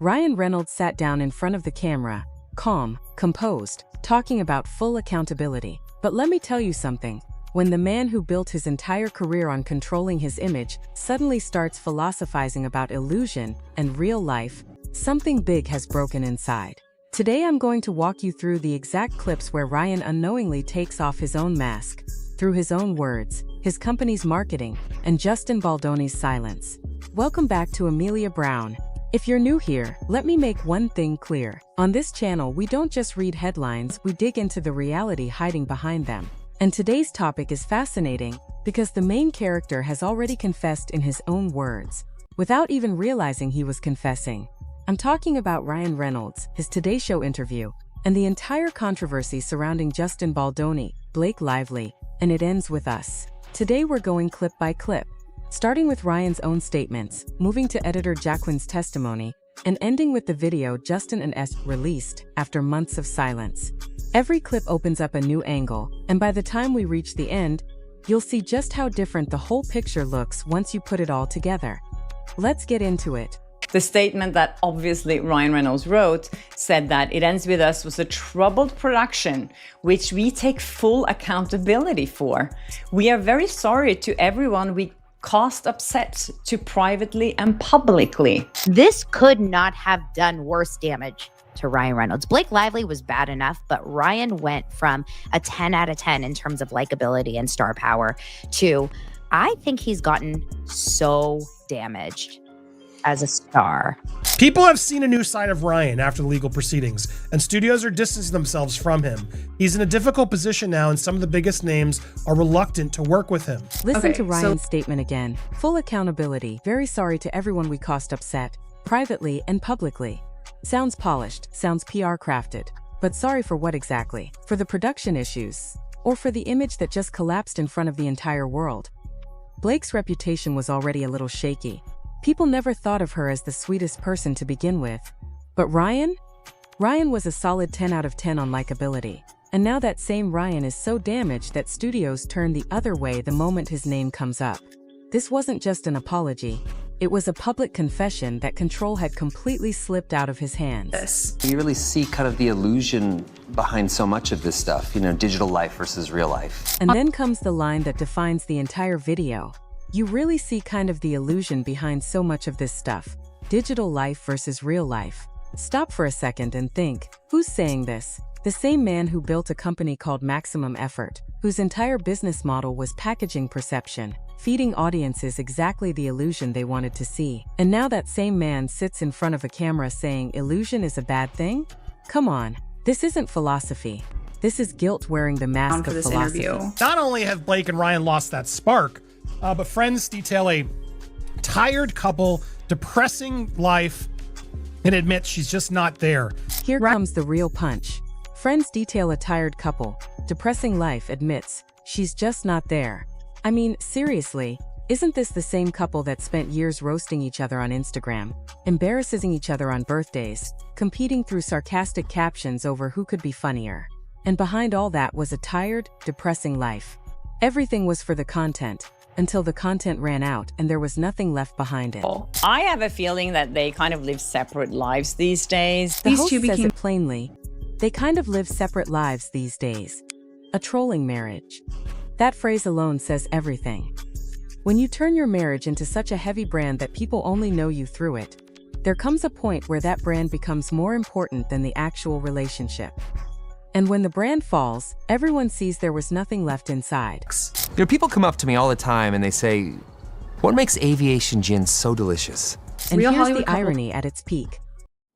Ryan Reynolds sat down in front of the camera, calm, composed, talking about full accountability. But let me tell you something. When the man who built his entire career on controlling his image suddenly starts philosophizing about illusion and real life, something big has broken inside. Today I'm going to walk you through the exact clips where Ryan unknowingly takes off his own mask, through his own words, his company's marketing, and Justin Baldoni's silence. Welcome back to Amelia Brown. If you're new here, let me make one thing clear. On this channel, we don't just read headlines, we dig into the reality hiding behind them. And today's topic is fascinating because the main character has already confessed in his own words, without even realizing he was confessing. I'm talking about Ryan Reynolds, his Today Show interview, and the entire controversy surrounding Justin Baldoni, Blake Lively, and It Ends With Us. Today we're going clip by clip, starting with Ryan's own statements, moving to editor Jacqueline's testimony, and ending with the video Justin and S released after months of silence. Every clip opens up a new angle, and by the time we reach the end, you'll see just how different the whole picture looks once you put it all together. Let's get into it. The statement that obviously Ryan Reynolds wrote said that It Ends With Us was a troubled production, which we take full accountability for. We are very sorry to everyone we caused upset to privately and publicly. This could not have done worse damage to Ryan Reynolds. Blake Lively was bad enough, but Ryan went from a 10 out of 10 in terms of likability and star power to, I think he's gotten so damaged as a star. People have seen a new side of Ryan after the legal proceedings, and studios are distancing themselves from him. He's in a difficult position now, and some of the biggest names are reluctant to work with him. Listen to Ryan's statement again. Full accountability. Very sorry to everyone we caused upset, privately and publicly. Sounds polished, sounds PR crafted. But sorry for what exactly? For the production issues? Or for the image that just collapsed in front of the entire world? Blake's reputation was already a little shaky. People never thought of her as the sweetest person to begin with. But Ryan? Ryan was a solid 10 out of 10 on likability. And now that same Ryan is so damaged that studios turn the other way the moment his name comes up. This wasn't just an apology. It was a public confession that control had completely slipped out of his hands. You really see kind of the illusion behind so much of this stuff, digital life versus real life. And then comes the line that defines the entire video. You really see kind of the illusion behind so much of this stuff. Digital life versus real life. Stop for a second and think, who's saying this? The same man who built a company called Maximum Effort, whose entire business model was packaging perception, feeding audiences exactly the illusion they wanted to see. And now that same man sits in front of a camera saying illusion is a bad thing? Come on, this isn't philosophy. This is guilt wearing the mask of philosophy. Not only have Blake and Ryan lost that spark, but friends detail a tired couple, depressing life, and admit she's just not there. Here comes the real punch. Friends detail a tired couple, depressing life, admits she's just not there. I mean, seriously, isn't this the same couple that spent years roasting each other on Instagram, embarrassing each other on birthdays, competing through sarcastic captions over who could be funnier? And behind all that was a tired, depressing life. Everything was for the content, until the content ran out and there was nothing left behind it. I have a feeling that they kind of live separate lives these days. The host says it plainly. They kind of live separate lives these days. A trolling marriage. That phrase alone says everything. When you turn your marriage into such a heavy brand that people only know you through it, there comes a point where that brand becomes more important than the actual relationship. And when the brand falls, everyone sees there was nothing left inside. People come up to me all the time and they say, what makes aviation gin so delicious? And here's the irony at its peak.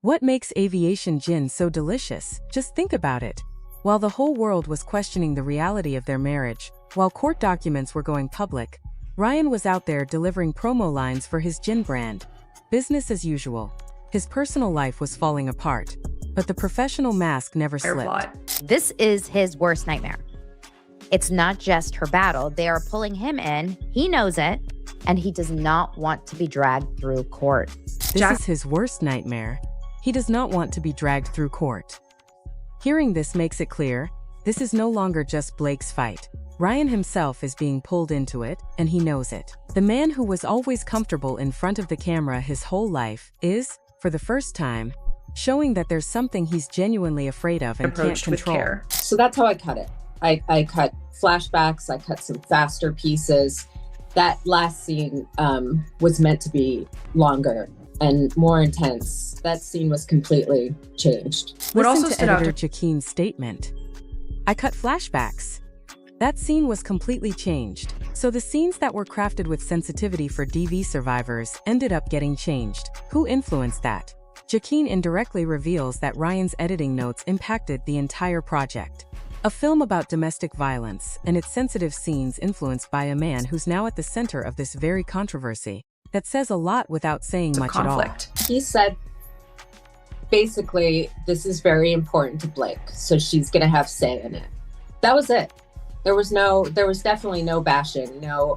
What makes aviation gin so delicious? Just think about it. While the whole world was questioning the reality of their marriage, while court documents were going public, Ryan was out there delivering promo lines for his gin brand. Business as usual. His personal life was falling apart, but the professional mask never slipped. This is his worst nightmare. It's not just her battle. They are pulling him in. He knows it, and he does not want to be dragged through court. This is his worst nightmare. He does not want to be dragged through court. Hearing this makes it clear, this is no longer just Blake's fight. Ryan himself is being pulled into it, and he knows it. The man who was always comfortable in front of the camera his whole life is, for the first time, showing that there's something he's genuinely afraid of and can't control. So that's how I cut it. I cut flashbacks, I cut some faster pieces. That last scene was meant to be longer and more intense. That scene was completely changed. Listen to editor Jaquin's statement. I cut flashbacks. That scene was completely changed. So the scenes that were crafted with sensitivity for DV survivors ended up getting changed. Who influenced that? Jaquin indirectly reveals that Ryan's editing notes impacted the entire project. A film about domestic violence and its sensitive scenes influenced by a man who's now at the center of this very controversy. That says a lot without saying much at all. He said, basically, this is very important to Blake, so she's gonna have say in it. That was it. There was definitely no bashing, no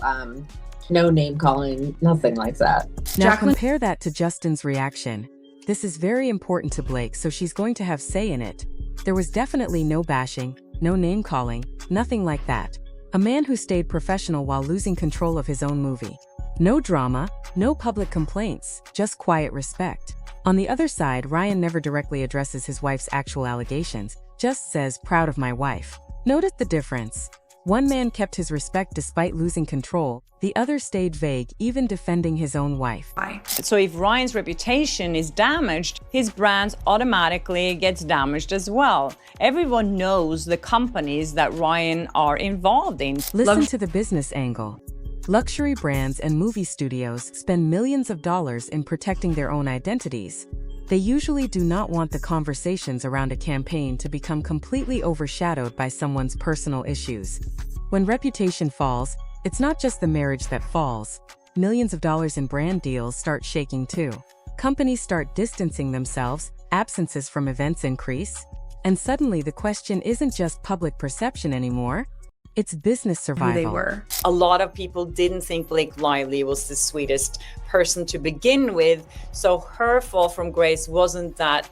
name calling, nothing like that. Now compare that to Justin's reaction. This is very important to Blake, so she's going to have say in it. There was definitely no bashing, no name calling, nothing like that. A man who stayed professional while losing control of his own movie. No drama, no public complaints, just quiet respect. On the other side, Ryan never directly addresses his wife's actual allegations, just says, "Proud of my wife." Notice the difference. One man kept his respect despite losing control, the other stayed vague, even defending his own wife. So if Ryan's reputation is damaged, his brand automatically gets damaged as well. Everyone knows the companies that Ryan are involved in. Listen to the business angle. Luxury brands and movie studios spend millions of dollars in protecting their own identities. They usually do not want the conversations around a campaign to become completely overshadowed by someone's personal issues. When reputation falls, it's not just the marriage that falls. Millions of dollars in brand deals start shaking too. Companies start distancing themselves, absences from events increase, and suddenly the question isn't just public perception anymore. It's business survival. Who they were. A lot of people didn't think Blake Lively was the sweetest person to begin with, so her fall from grace wasn't that,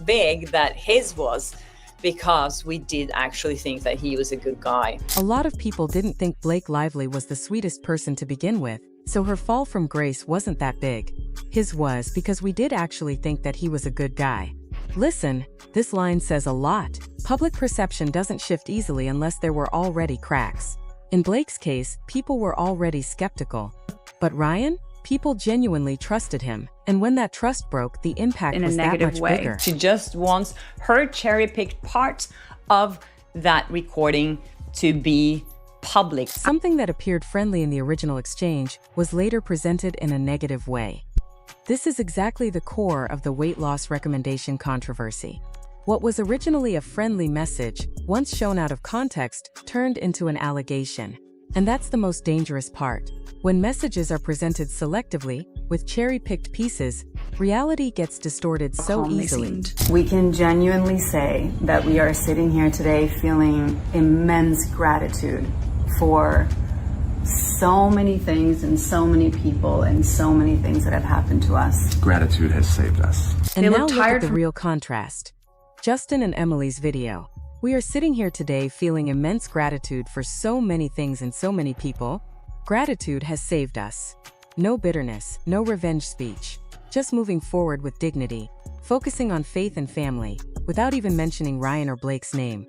big that his was, because we did actually think that he was a good guy. A lot of people didn't think Blake Lively was the sweetest person to begin with, so her fall from grace wasn't that big. His was, because we did actually think that he was a good guy. Listen, this line says a lot. Public perception doesn't shift easily unless there were already cracks. In Blake's case, people were already skeptical. But Ryan? People genuinely trusted him. And when that trust broke, the impact was that much bigger. She just wants her cherry-picked part of that recording to be public. Something that appeared friendly in the original exchange was later presented in a negative way. This is exactly the core of the weight loss recommendation controversy. What was originally a friendly message, once shown out of context, turned into an allegation. And that's the most dangerous part. When messages are presented selectively, with cherry-picked pieces, reality gets distorted so easily. We can genuinely say that we are sitting here today feeling immense gratitude for so many things and so many people and so many things that have happened to us. Gratitude has saved us. And now look at the real contrast. Justin and Emily's video. We are sitting here today feeling immense gratitude for so many things and so many people. Gratitude has saved us. No bitterness, no revenge speech. Just moving forward with dignity, focusing on faith and family, without even mentioning Ryan or Blake's name.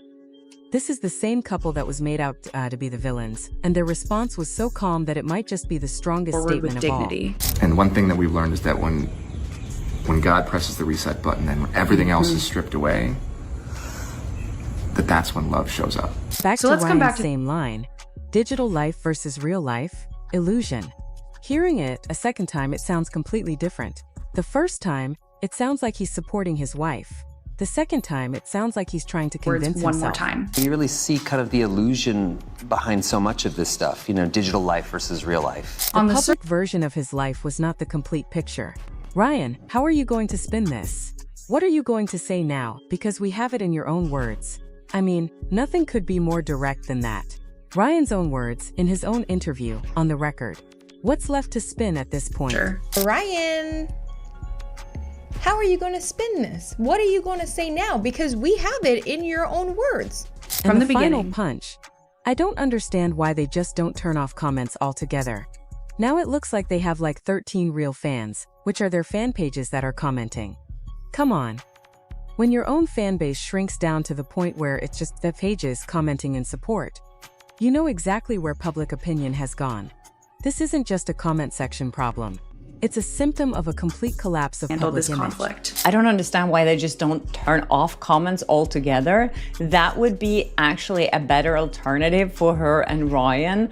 This is the same couple that was made out to be the villains, and their response was so calm that it might just be the strongest statement of all. And one thing that we've learned is that when God presses the reset button and everything else is stripped away, that's when love shows up. Back to Ryan's same line. Digital life versus real life, illusion. Hearing it a second time, it sounds completely different. The first time, it sounds like he's supporting his wife. The second time, it sounds like he's trying to convince himself. One more time. You really see kind of the illusion behind so much of this stuff, digital life versus real life. The public version of his life was not the complete picture. Ryan, how are you going to spin this? What are you going to say now? Because we have it in your own words. I mean, nothing could be more direct than that. Ryan's own words, in his own interview, on the record. What's left to spin at this point? Ryan, how are you going to spin this? What are you going to say now? Because we have it in your own words. From the final punch. I don't understand why they just don't turn off comments altogether. Now it looks like they have like 13 real fans, which are their fan pages that are commenting. Come on. When your own fan base shrinks down to the point where it's just the pages commenting in support, you know exactly where public opinion has gone. This isn't just a comment section problem. It's a symptom of a complete collapse of public image. Conflict. I don't understand why they just don't turn off comments altogether. That would be actually a better alternative for her and Ryan,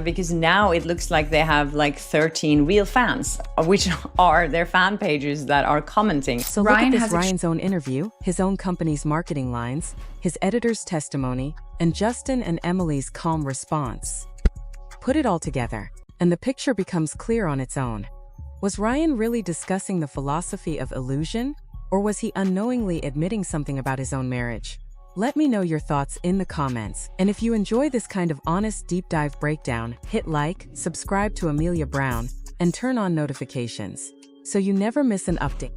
because now it looks like they have like 13 real fans, which are their fan pages that are commenting. So look at this: Ryan's own interview, his own company's marketing lines, his editor's testimony, and Justin and Emily's calm response. Put it all together, and the picture becomes clear on its own. Was Ryan really discussing the philosophy of illusion, or was he unknowingly admitting something about his own marriage? Let me know your thoughts in the comments, and if you enjoy this kind of honest deep dive breakdown, hit like, subscribe to Amelia Brown, and turn on notifications, so you never miss an update.